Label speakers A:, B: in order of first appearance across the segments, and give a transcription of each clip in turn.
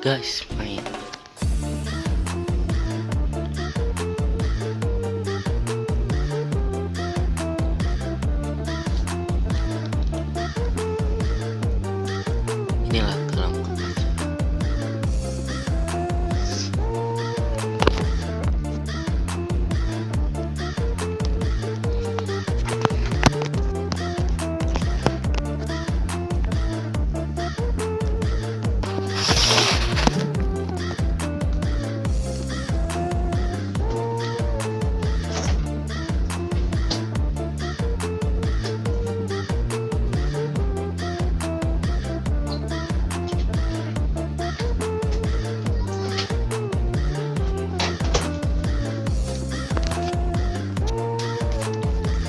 A: guys main. Inilah dalam kamar saya.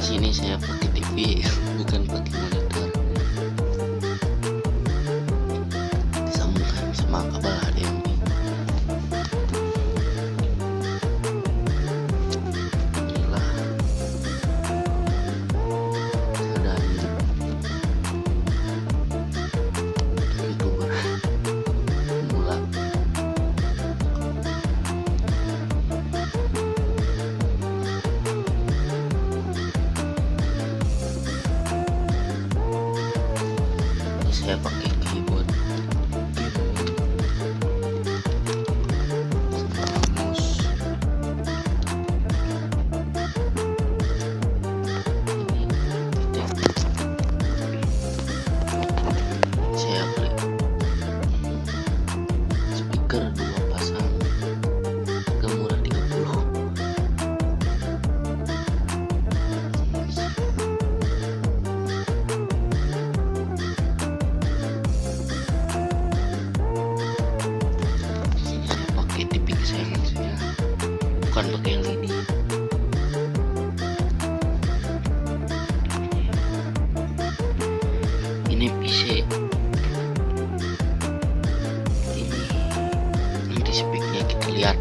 A: Sini saya pakai TV bukan pakai monitor, disambungkan sama kabel HDMI. Inilah dan YouTuber pemula. Saya pakai keyboard sama mouse. Saya beli speaker 2 pasang, harga murah 30. TV kesayangan saya, bukan pakai LED. Ini PC. Ini nanti speknya kita lihat.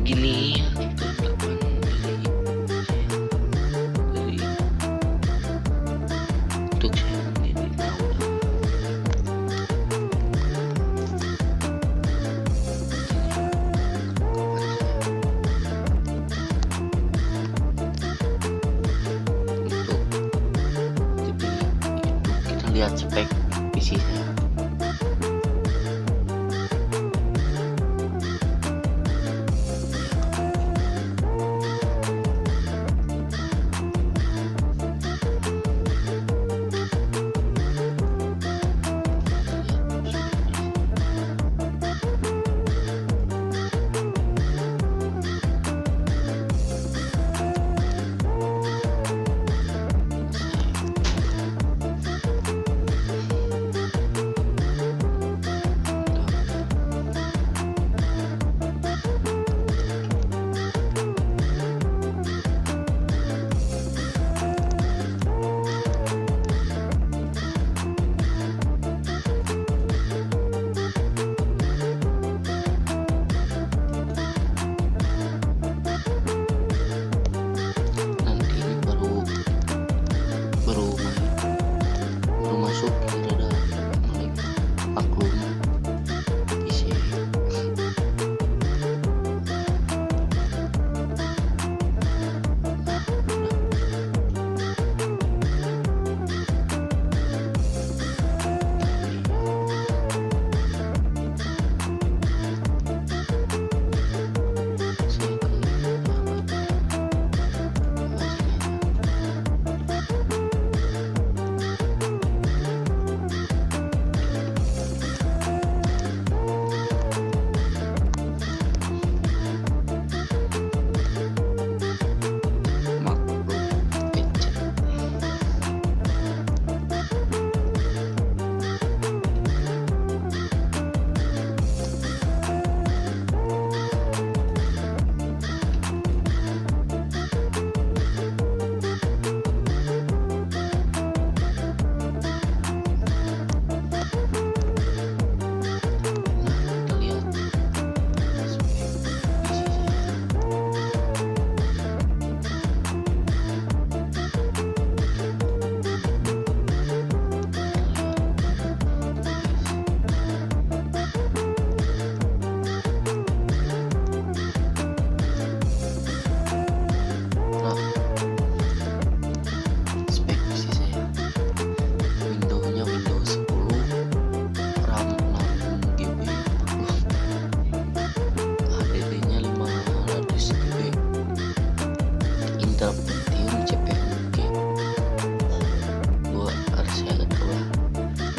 A: Begini kelengkapan dari untuk saya ini tahu. Kita lihat spek PC saya.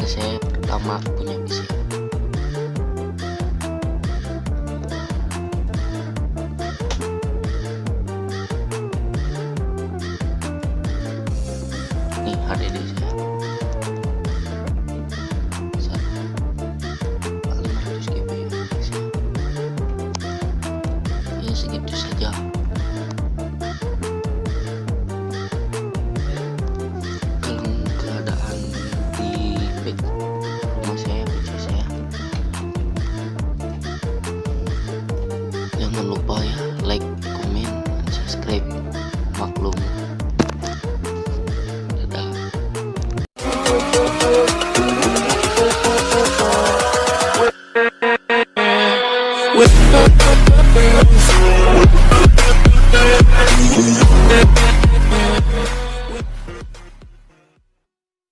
A: karena saya pertama punya PC. Nih HDD saya 500 GB ya, segitu saja. Kalau keadaan di rumah saya, PC saya, jangan lupa ya like, komen, dan subscribe. Maklum. Dadah.